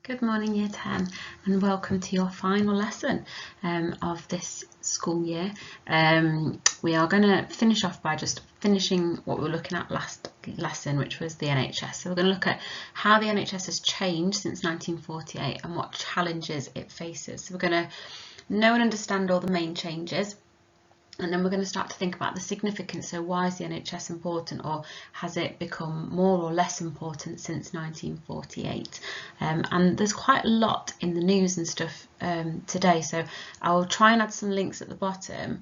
Good morning, Year 10, and welcome to your final lesson of this school year. We are going to finish off by just finishing what we were looking at last lesson, which was the NHS. So we're going to look at how the NHS has changed since 1948 and what challenges it faces. So we're going to know and understand all the main changes. And then we're going to start to think about the significance. So why is the NHS important, or has it become more or less important since 1948? And there's quite a lot in the news and stuff today, so I'll try and add some links at the bottom,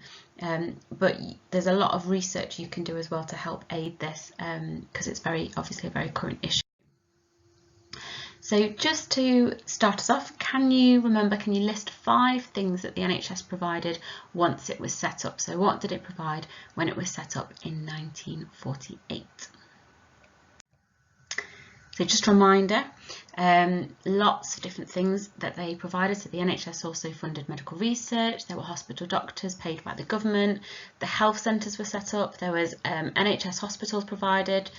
but there's a lot of research you can do as well to help aid this, because it's obviously a very current issue. So just to start us off, can you list 5 things that the NHS provided once it was set up? So what did it provide when it was set up in 1948? So just a reminder, lots of different things that they provided. So the NHS also funded medical research, there were hospital doctors paid by the government, the health centres were set up, there was NHS hospitals provided,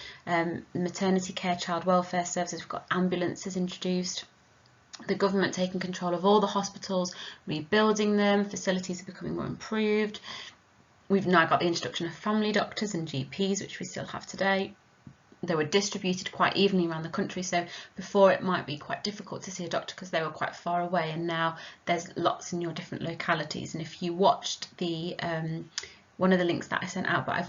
maternity care, child welfare services, we've got ambulances introduced, the government taking control of all the hospitals, rebuilding them, facilities are becoming more improved. We've now got the introduction of family doctors and GPs, which we still have today. They were distributed quite evenly around the country, so before it might be quite difficult to see a doctor because they were quite far away, and now there's lots in your different localities. And if you watched the one of the links that I sent out, but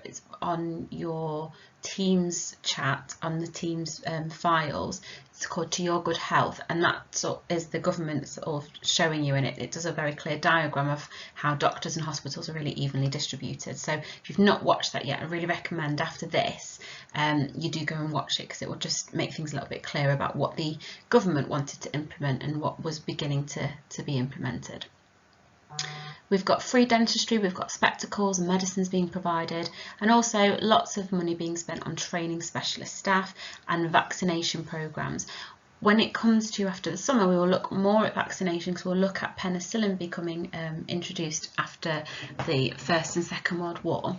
it's on your Teams chat, on the Teams files, it's called To Your Good Health, and that is the government sort of showing you, and it does a very clear diagram of how doctors and hospitals are really evenly distributed. So if you've not watched that yet, I really recommend after this you do go and watch it, because it will just make things a little bit clearer about what the government wanted to implement and what was beginning to be implemented. We've got free dentistry, we've got spectacles and medicines being provided, and also lots of money being spent on training specialist staff and vaccination programmes. When it comes to after the summer, we will look more at vaccination, because we'll look at penicillin becoming introduced after the First and Second World War.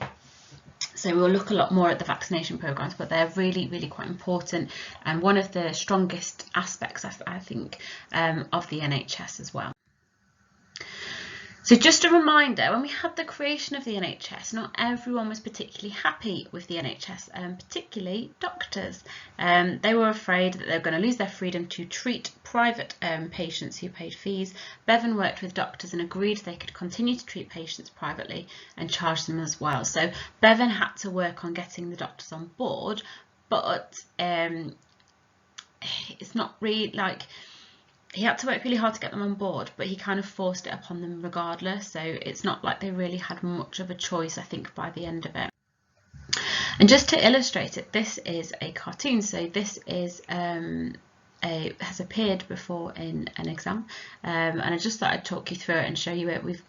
So we'll look a lot more at the vaccination programmes, but they're really, really quite important, and one of the strongest aspects, I think, of the NHS as well. So just a reminder, when we had the creation of the NHS, not everyone was particularly happy with the NHS, particularly doctors. They were afraid that they were going to lose their freedom to treat private patients who paid fees. Bevan worked with doctors and agreed they could continue to treat patients privately and charge them as well. So Bevan had to work on getting the doctors on board, but it's not really like... He had to work really hard to get them on board, but he kind of forced it upon them regardless, so it's not like they really had much of a choice, I think, by the end of it. And just to illustrate it, this is a cartoon, so this is has appeared before in an exam, and I just thought I'd talk you through it and show you it. We've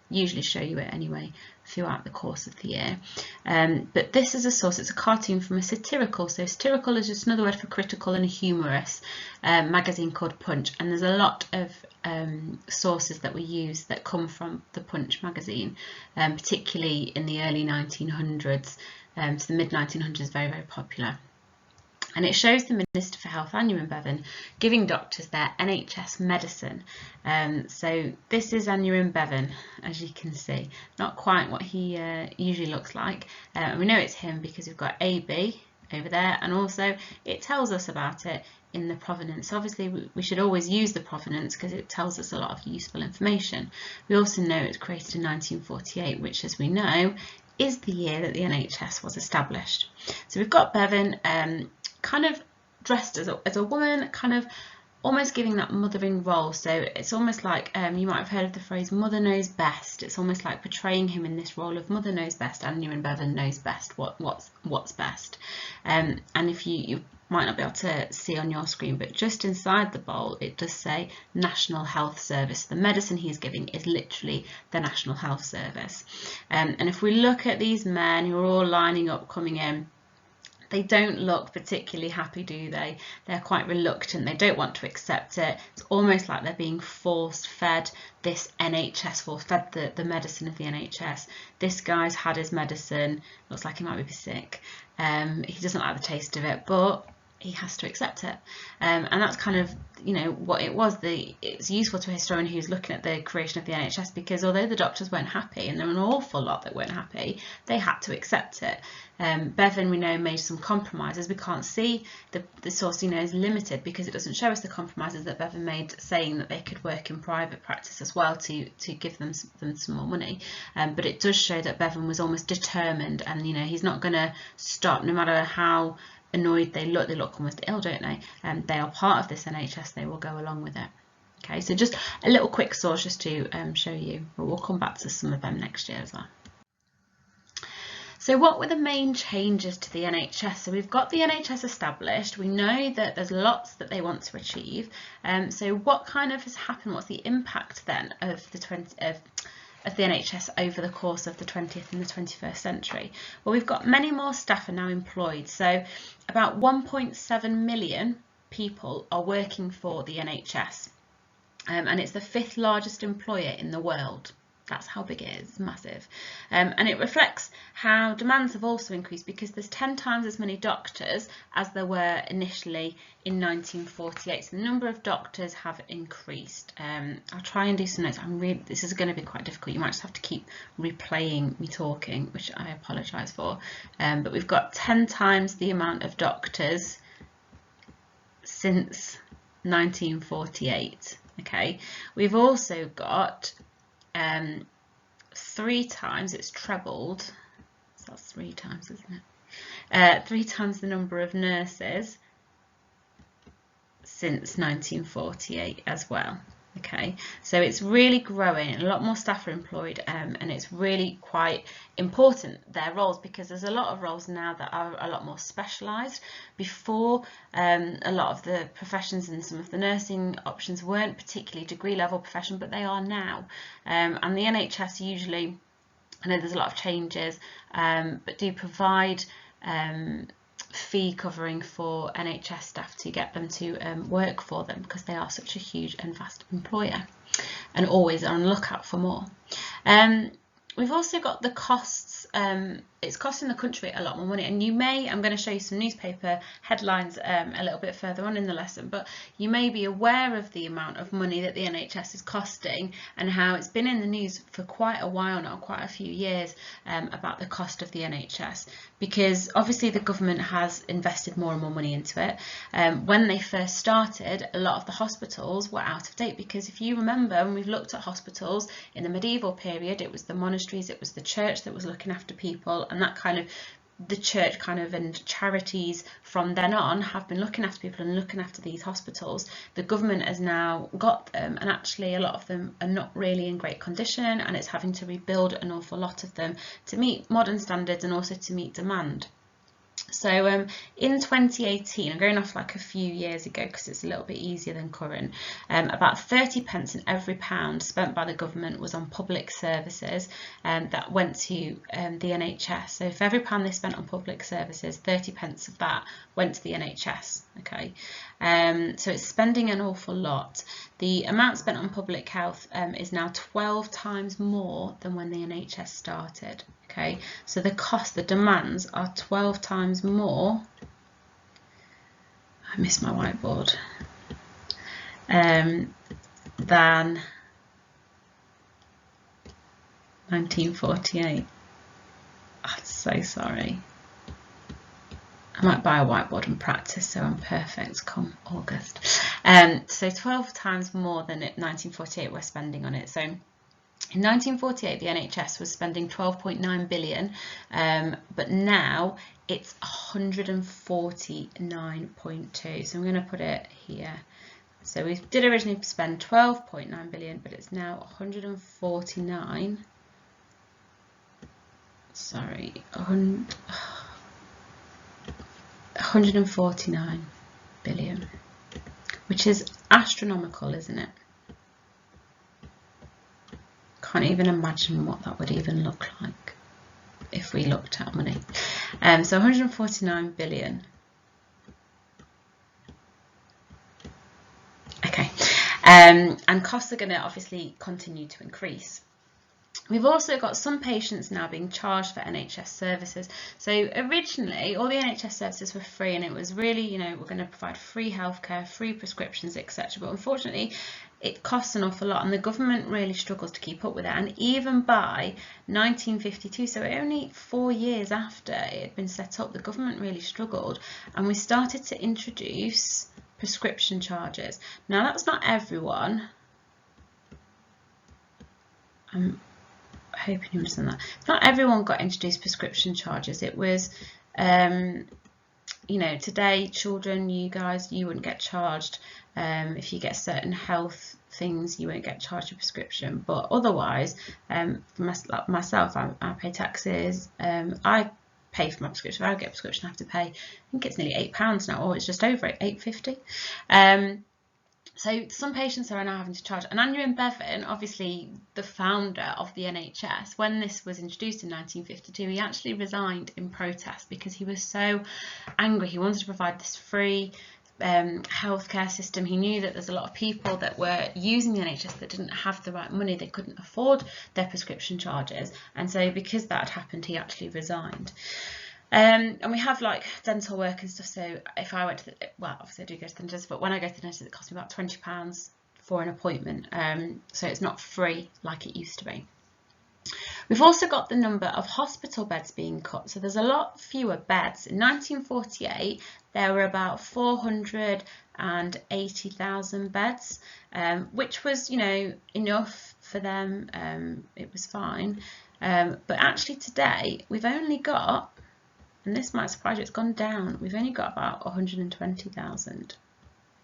usually show you it anyway throughout the course of the year, but this is a source. It's a cartoon from a satirical, so satirical is just another word for critical and humorous magazine called Punch, and there's a lot of sources that we use that come from the Punch magazine, particularly in the early 1900s to the mid 1900s, very, very popular. And it shows the Minister for Health, Aneurin Bevan, giving doctors their NHS medicine. So this is Aneurin Bevan, as you can see. Not quite what he usually looks like. And we know it's him because we've got AB over there, and also it tells us about it in the provenance. Obviously we should always use the provenance because it tells us a lot of useful information. We also know it was created in 1948, which, as we know, is the year that the NHS was established. So we've got Bevan kind of dressed as a woman, kind of almost giving that mothering role. So it's almost like you might have heard of the phrase "mother knows best." It's almost like portraying him in this role of mother knows best, and Aneurin Bevan knows best what's best. And if you might not be able to see on your screen, but just inside the bowl it does say National Health Service. The medicine he's giving is literally the National Health Service. And if we look at these men who are all lining up coming in, they don't look particularly happy, do they? They're quite reluctant. They don't want to accept it. It's almost like they're being force-fed this NHS, force-fed the medicine of the NHS. This guy's had his medicine. Looks like he might be sick. He doesn't like the taste of it, but he has to accept it, and that's kind of, you know, what it was. It's useful to a historian who's looking at the creation of the NHS, because although the doctors weren't happy, and there were an awful lot that weren't happy, they had to accept it. Bevan, we know, made some compromises. We can't see the source, you know, is limited because it doesn't show us the compromises that Bevan made, saying that they could work in private practice as well to give them some more money. But it does show that Bevan was almost determined, and, you know, he's not going to stop no matter how annoyed they look almost ill, don't they? They are part of this NHS, they will go along with it. Okay, so just a little quick source just to show you, but we'll come back to some of them next year as well. So what were the main changes to the NHS? So we've got the NHS established. We know that there's lots that they want to achieve. So what kind of has happened? What's the impact then of the NHS over the course of the 20th and the 21st century? Well, we've got many more staff are now employed. So about 1.7 million people are working for the NHS, and it's the 5th largest employer in the world. That's how big it is, massive. And it reflects how demands have also increased, because there's 10 times as many doctors as there were initially in 1948. So the number of doctors have increased. I'll try and do some notes. This is going to be quite difficult. You might just have to keep replaying me talking, which I apologise for. But we've got 10 times the amount of doctors since 1948. Okay, we've also got 3 times, it's trebled, so that's 3 times, isn't it? 3 times the number of nurses since 1948 as well. Okay, so it's really growing, a lot more staff are employed, and it's really quite important, their roles, because there's a lot of roles now that are a lot more specialised. Before, a lot of the professions and some of the nursing options weren't particularly degree level profession, but they are now. And the NHS usually, I know there's a lot of changes, but do provide fee covering for NHS staff to get them to work for them, because they are such a huge and vast employer and always on the lookout for more. We've also got the costs. It's costing the country a lot more money, and I'm going to show you some newspaper headlines a little bit further on in the lesson, but you may be aware of the amount of money that the NHS is costing, and how it's been in the news for quite a while now, quite a few years, about the cost of the NHS, because obviously the government has invested more and more money into it. When they first started, a lot of the hospitals were out of date, because if you remember, when we've looked at hospitals in the medieval period, it was the monasteries, it was the church that was looking after people, and that kind of, the church kind of and charities from then on have been looking after people and looking after these hospitals. The government has now got them, and actually a lot of them are not really in great condition, and it's having to rebuild an awful lot of them to meet modern standards and also to meet demand. So in 2018, I'm going off like a few years ago because it's a little bit easier than current, about 30 pence in every pound spent by the government was on public services that went to the NHS. So for every pound they spent on public services, 30 pence of that went to the NHS. Okay, so it's spending an awful lot. The amount spent on public health is now 12 times more than when the NHS started. Okay, so the cost, the demands are 12 times more. I missed my whiteboard. Than 1948. I'm so sorry. I might buy a whiteboard and practice so I'm perfect come August. So 12 times more than 1948 we're spending on it. So in 1948, the NHS was spending 12.9 billion, but now it's 149.2. So I'm going to put it here. So we did originally spend 12.9 billion, but it's now 149. Sorry, 149 billion, which is astronomical, isn't it? Can't even imagine what that would even look like if we looked at money. So 149 billion. Okay, and costs are going to obviously continue to increase. We've also got some patients now being charged for NHS services. So originally, all the NHS services were free, and it was really, you know, we're going to provide free healthcare, free prescriptions, etc. But unfortunately, it costs an awful lot, and the government really struggles to keep up with it. And even by 1952, so only 4 years after it had been set up, the government really struggled, and we started to introduce prescription charges. Now, that's not everyone. Hoping you understand that. Not everyone got introduced prescription charges. It was, you know, today, children, you guys, you wouldn't get charged. If you get certain health things, you won't get charged a prescription. But otherwise, myself, I pay taxes. I pay for my prescription. If I get a prescription, I have to pay, I think it's nearly £8 now, or it's just over it, £8.50. So some patients are now having to charge. And Andrew Bevan, obviously the founder of the NHS, when this was introduced in 1952, he actually resigned in protest because he was so angry. He wanted to provide this free healthcare system. He knew that there's a lot of people that were using the NHS that didn't have the right money. They couldn't afford their prescription charges. And so because that had happened, he actually resigned. And we have like dental work and stuff, so if I went to the, well, obviously I do go to the dentist, but when I go to the dentist it costs me about £20 for an appointment, so it's not free like it used to be. We've also got the number of hospital beds being cut, so there's a lot fewer beds. In 1948 there were about 480,000 beds, which was, you know, enough for them. It was fine, but actually today we've only got, and this might surprise you, it's gone down. We've only got about 120,000.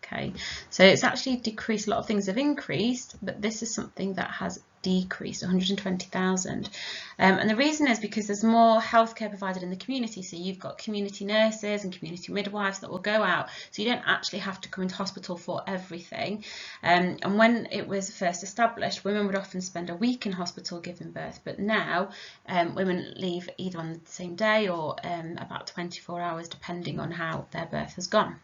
Okay, so it's actually decreased. A lot of things have increased, but this is something that has decreased, 120,000. And the reason is because there's more healthcare provided in the community. So you've got community nurses and community midwives that will go out. So you don't actually have to come into hospital for everything. And when it was first established, women would often spend a week in hospital giving birth. But now women leave either on the same day or about 24 hours, depending on how their birth has gone.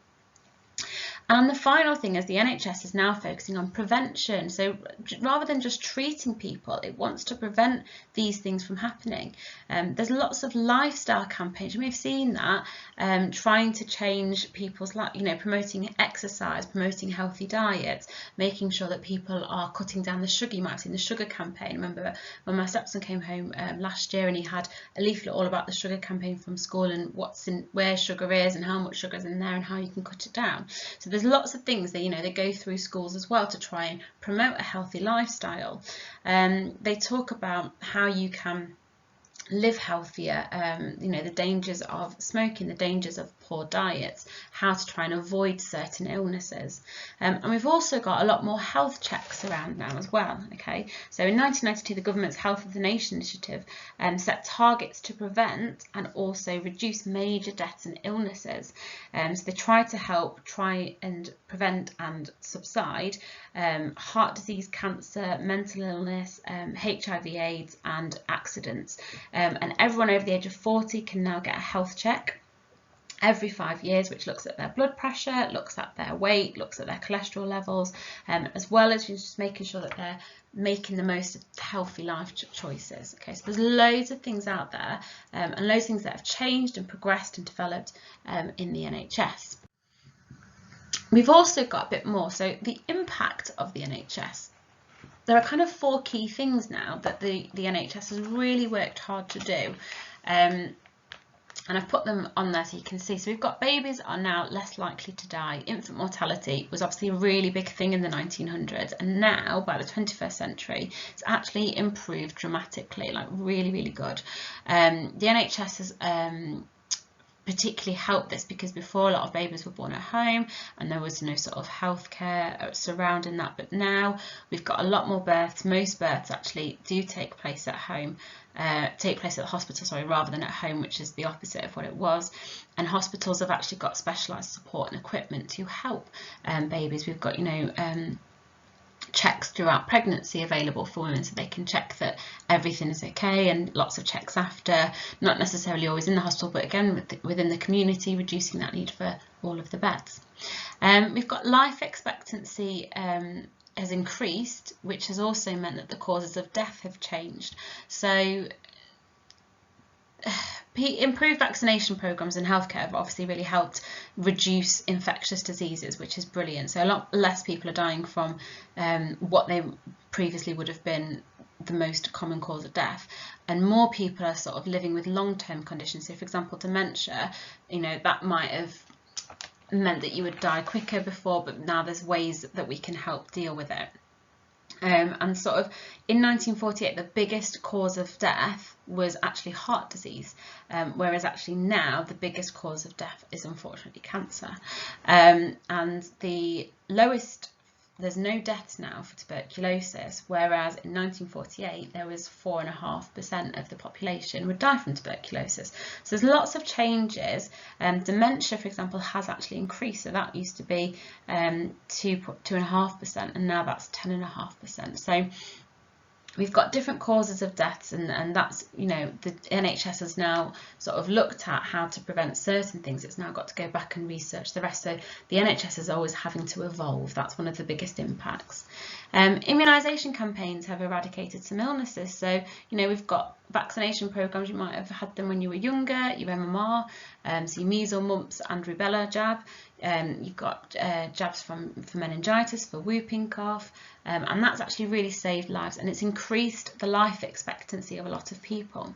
And the final thing is the NHS is now focusing on prevention. So rather than just treating people, it wants to prevent these things from happening. There's lots of lifestyle campaigns. You may have seen that, trying to change people's life, you know, promoting exercise, promoting healthy diets, making sure that people are cutting down the sugar. You might have seen the sugar campaign. Remember when my stepson came home last year and he had a leaflet all about the sugar campaign from school and what's in, where sugar is and how much sugar is in there and how you can cut it down. So there's lots of things that, you know, they go through schools as well to try and promote a healthy lifestyle. They talk about how you can live healthier, you know, the dangers of smoking, the dangers of poor diets, how to try and avoid certain illnesses. And we've also got a lot more health checks around now as well. Okay, so in 1992 the government's Health of the Nation initiative set targets to prevent and also reduce major deaths and illnesses. So they try to help try and prevent and subside heart disease, cancer, mental illness, HIV/AIDS and accidents. And everyone over the age of 40 can now get a health check every 5 years, which looks at their blood pressure, looks at their weight, looks at their cholesterol levels, as well as just making sure that they're making the most of healthy life choices. Okay, so there's loads of things out there, and loads of things that have changed and progressed and developed in the NHS. We've also got a bit more, so the impact of the NHS. There are kind of 4 key things now that the NHS has really worked hard to do, and I've put them on there so you can see. So we've got babies are now less likely to die. Infant mortality was obviously a really big thing in the 1900s, and now by the 21st century it's actually improved dramatically, like really, really good. The NHS has particularly helped this because before a lot of babies were born at home and there was no sort of healthcare surrounding that, but now we've got a lot more births. Most births actually do take place at home, take place at the hospital, sorry, rather than at home, which is the opposite of what it was. And hospitals have actually got specialised support and equipment to help babies. We've got, you know, checks throughout pregnancy available for women, so they can check that everything is okay, and lots of checks after, not necessarily always in the hospital, but again within the community, reducing that need for all of the beds. We've got life expectancy has increased, which has also meant that the causes of death have changed. So improved vaccination programs and healthcare have obviously really helped reduce infectious diseases, which is brilliant. So a lot less people are dying from what they previously would have been the most common cause of death, and more people are sort of living with long-term conditions. So for example, dementia, you know, that might have meant that you would die quicker before, but now there's ways that we can help deal with it. And sort of in 1948, the biggest cause of death was actually heart disease, whereas actually now the biggest cause of death is unfortunately cancer. And the lowest, there's no deaths now for tuberculosis, whereas in 1948 there was 4.5% of the population would die from tuberculosis. So there's lots of changes. Dementia, for example, has actually increased. So that used to be 2.5%, and now that's 10.5%. So we've got different causes of deaths, and that's, you know, the NHS has now sort of looked at how to prevent certain things. It's now got to go back and research the rest. So the NHS is always having to evolve. That's one of the biggest impacts. Immunisation campaigns have eradicated some illnesses. So, you know, we've got vaccination programs. You might have had them when you were younger, your MMR, so your measles, mumps and rubella jab. You've got jabs for meningitis, for whooping cough, and that's actually really saved lives, and it's increased the life expectancy of a lot of people.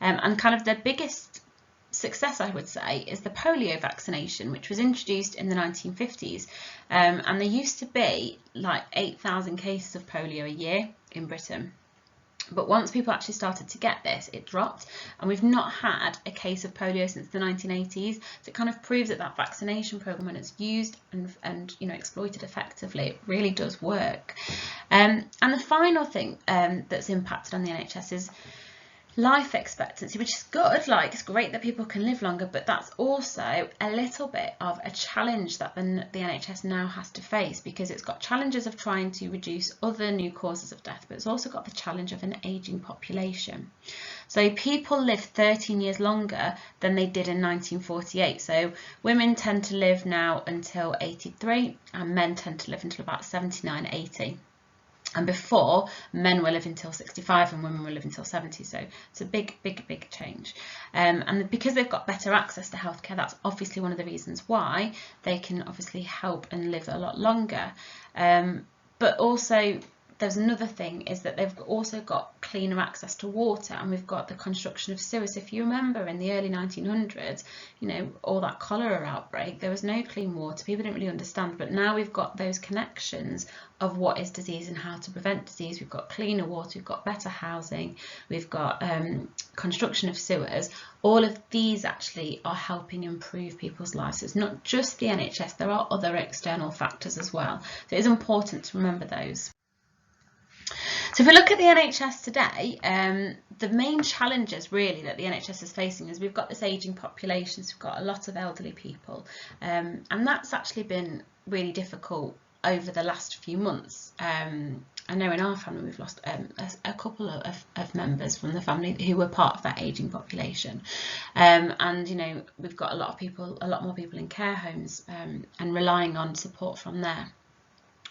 And kind of the biggest success, I would say, is the polio vaccination, which was introduced in the 1950s, and there used to be like 8,000 cases of polio a year in Britain. But once people actually started to get this, it dropped, and we've not had a case of polio since the 1980s. So it kind of proves that that vaccination program, when it's used and you know, exploited effectively, it really does work. And the final thing that's impacted on the NHS is life expectancy, which is good. Like, it's great that people can live longer, but that's also a little bit of a challenge that the NHS now has to face, because it's got challenges of trying to reduce other new causes of death, but it's also got the challenge of an ageing population. So people live 13 years longer than they did in 1948. So women tend to live now until 83, and men tend to live until about 79, 80. And before, men were living till 65 and women were living till 70. So it's a big change. And because they've got better access to healthcare, that's obviously one of the reasons why they can obviously help and live a lot longer. But also, there's another thing, is that they've also got cleaner access to water, and we've got the construction of sewers. If you remember in the early 1900s, you know, all that cholera outbreak, there was no clean water. People didn't really understand, but now we've got those connections of what is disease and how to prevent disease. We've got cleaner water, we've got better housing, we've got construction of sewers. All of these actually are helping improve people's lives. It's not just the NHS, there are other external factors as well. So it's important to remember those. So if we look at the NHS today, the main challenges really that the NHS is facing is we've got this ageing population, so we've got a lot of elderly people, and that's actually been really difficult over the last few months. I know in our family we've lost a couple of members from the family who were part of that ageing population, and you know, we've got a lot more people in care homes, and relying on support from there.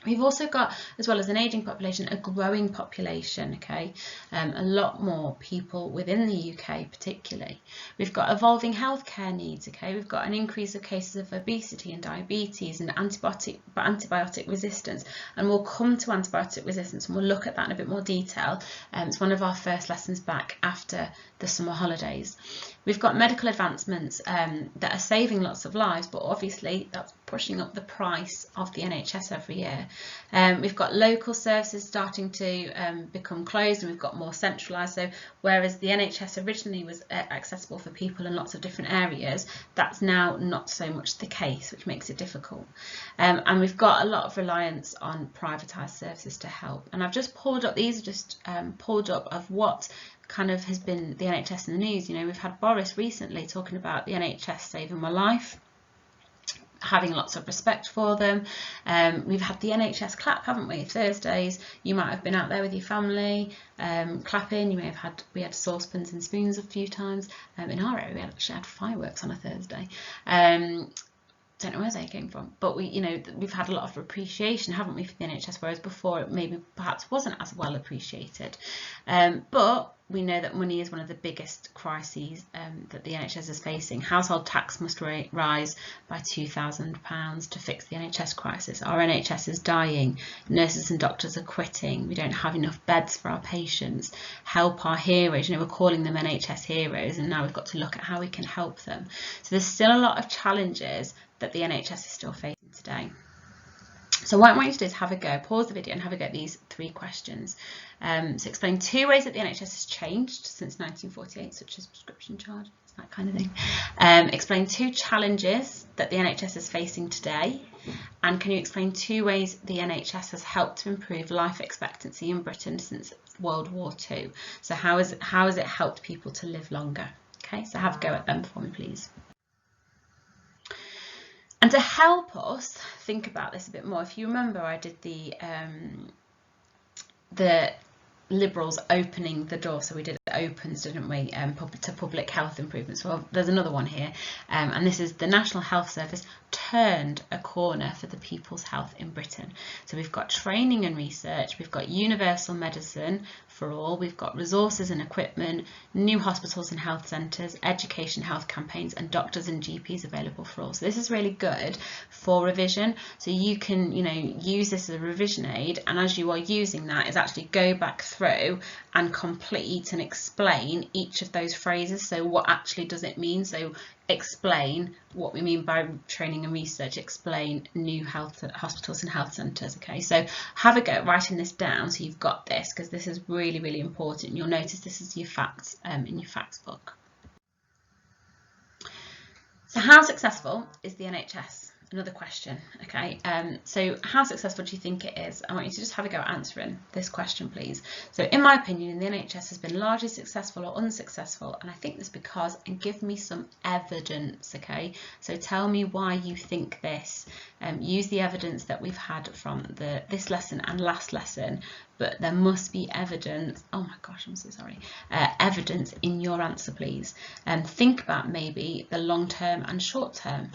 We've also got, as well as an ageing population, a growing population, okay? A lot more people within the UK particularly. We've got evolving healthcare needs, okay? We've got an increase of cases of obesity and diabetes and antibiotic resistance, and we'll come to antibiotic resistance and we'll look at that in a bit more detail. It's one of our first lessons back after the summer holidays. We've got medical advancements that are saving lots of lives, but obviously that's pushing up the price of the NHS every year. We've got local services starting to become closed, and we've got more centralised. So whereas the NHS originally was accessible for people in lots of different areas, that's now not so much the case, which makes it difficult. And we've got a lot of reliance on privatised services to help. And I've just pulled up, these are just pulled up of what kind of has been the NHS in the news. You know, we've had Boris recently talking about the NHS saving my life, having lots of respect for them. We've had the NHS clap, haven't we? Thursdays, you might have been out there with your family clapping. You may have had, we had saucepans and spoons a few times. In our area, we actually had fireworks on a Thursday. don't know where they came from, but we've had a lot of appreciation, haven't we, for the NHS, whereas before it maybe perhaps wasn't as well appreciated. But we know that money is one of the biggest crises that the NHS is facing. Household tax must rise by £2,000 to fix the NHS crisis. Our NHS is dying. Nurses and doctors are quitting. We don't have enough beds for our patients. Help our heroes. We're calling them NHS heroes, and now we've got to look at how we can help them. So there's still a lot of challenges that the NHS is still facing today. So what I want you to do is have a go, pause the video and have a go at these 3 questions. So explain 2 ways that the NHS has changed since 1948, such as prescription charges, that kind of thing. Explain 2 challenges that the NHS is facing today. And can you explain 2 ways the NHS has helped to improve life expectancy in Britain since World War II? So how has it helped people to live longer? Okay, so have a go at them for me, please. And to help us think about this a bit more, if you remember, I did the Liberals opening the door, so we did opens, didn't we, to public health improvements. Well, there's another one here, and this is the National Health Service turned a corner for the people's health in Britain. So we've got training and research, we've got universal medicine for all, we've got resources and equipment, new hospitals and health centres, education, health campaigns, and doctors and GPs available for all. So this is really good for revision. So you can, use this as a revision aid, and as you are using that, is actually go back through and complete and explain each of those phrases. So what actually does it mean? So explain what we mean by training and research, explain new hospitals and health centres. Okay, so have a go at writing this down so you've got this, because this is really, really important. You'll notice this is your facts in your facts book. So how successful is the NHS? Another question. Okay, so how successful do you think it is? I want you to just have a go at answering this question, please. So in my opinion, the NHS has been largely successful or unsuccessful, and I think this because, and give me some evidence. Okay, so tell me why you think this. Use the evidence that we've had from this lesson and last lesson, but there must be evidence. Oh my gosh, I'm so sorry. Evidence in your answer, please. Think about maybe the long term and short term.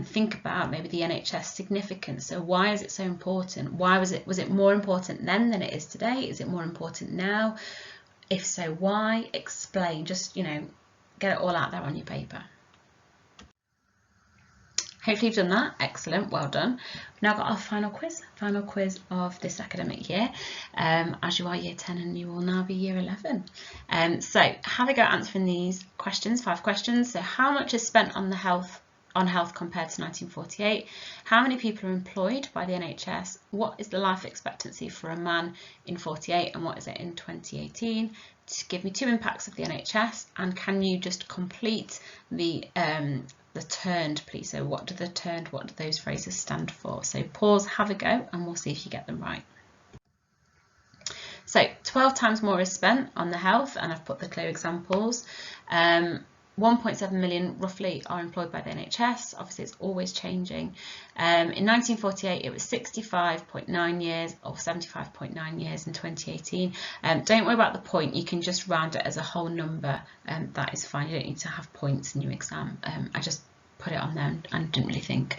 Think about maybe the NHS significance. So why is it so important? Why was it more important then than it is today? Is it more important now? If so, why? Explain. Just, get it all out there on your paper. Hopefully you've done that. Excellent, well done. We've now got our final quiz of this academic year, as you are year 10 and you will now be year 11. So have a go at answering these questions, 5 questions. So how much is spent on health compared to 1948? How many people are employed by the NHS? What is the life expectancy for a man in 48 and what is it in 2018? To give me 2 impacts of the NHS, and can you just complete the turned, please? So what do those phrases stand for? So pause, have a go, and we'll see if you get them right. So 12 times more is spent on the health, and I've put the clear examples. 1.7 million roughly are employed by the NHS. Obviously it's always changing. In 1948 it was 65.9 years or 75.9 years in 2018. Don't worry about the point, you can just round it as a whole number, that is fine. You don't need to have points in your exam. I just put it on there and didn't really think.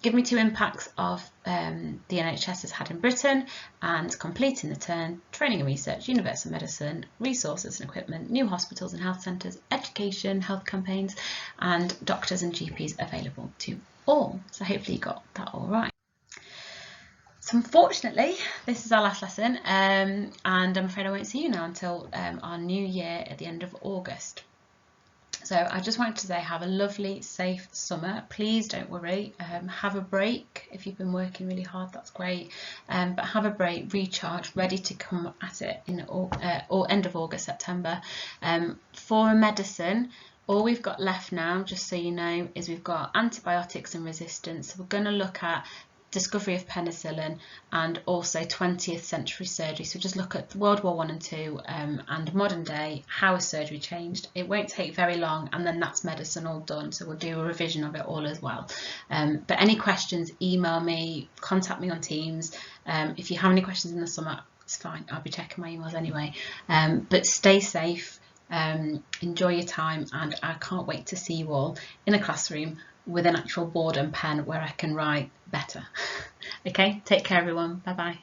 Give me 2 impacts of the NHS has had in Britain, and completing the turn, training and research, universal medicine, resources and equipment, new hospitals and health centres, education, health campaigns, and doctors and GPs available to all. So hopefully you got that all right. So unfortunately, this is our last lesson, and I'm afraid I won't see you now until our new year at the end of August. So I just wanted to say have a lovely, safe summer. Please don't worry, have a break. If you've been working really hard, that's great, but have a break, recharge, ready to come at it in or end of August, September. For medicine, all we've got left now, just so you know, is we've got antibiotics and resistance. So we're going to look at discovery of penicillin and also 20th century surgery. So just look at World War I and II and modern day, how has surgery changed? It won't take very long, and then that's medicine all done. So we'll do a revision of it all as well. But any questions, email me, contact me on Teams. If you have any questions in the summer, it's fine, I'll be checking my emails anyway. But stay safe, enjoy your time, and I can't wait to see you all in a classroom with an actual board and pen where I can write better. Okay, take care everyone. Bye bye.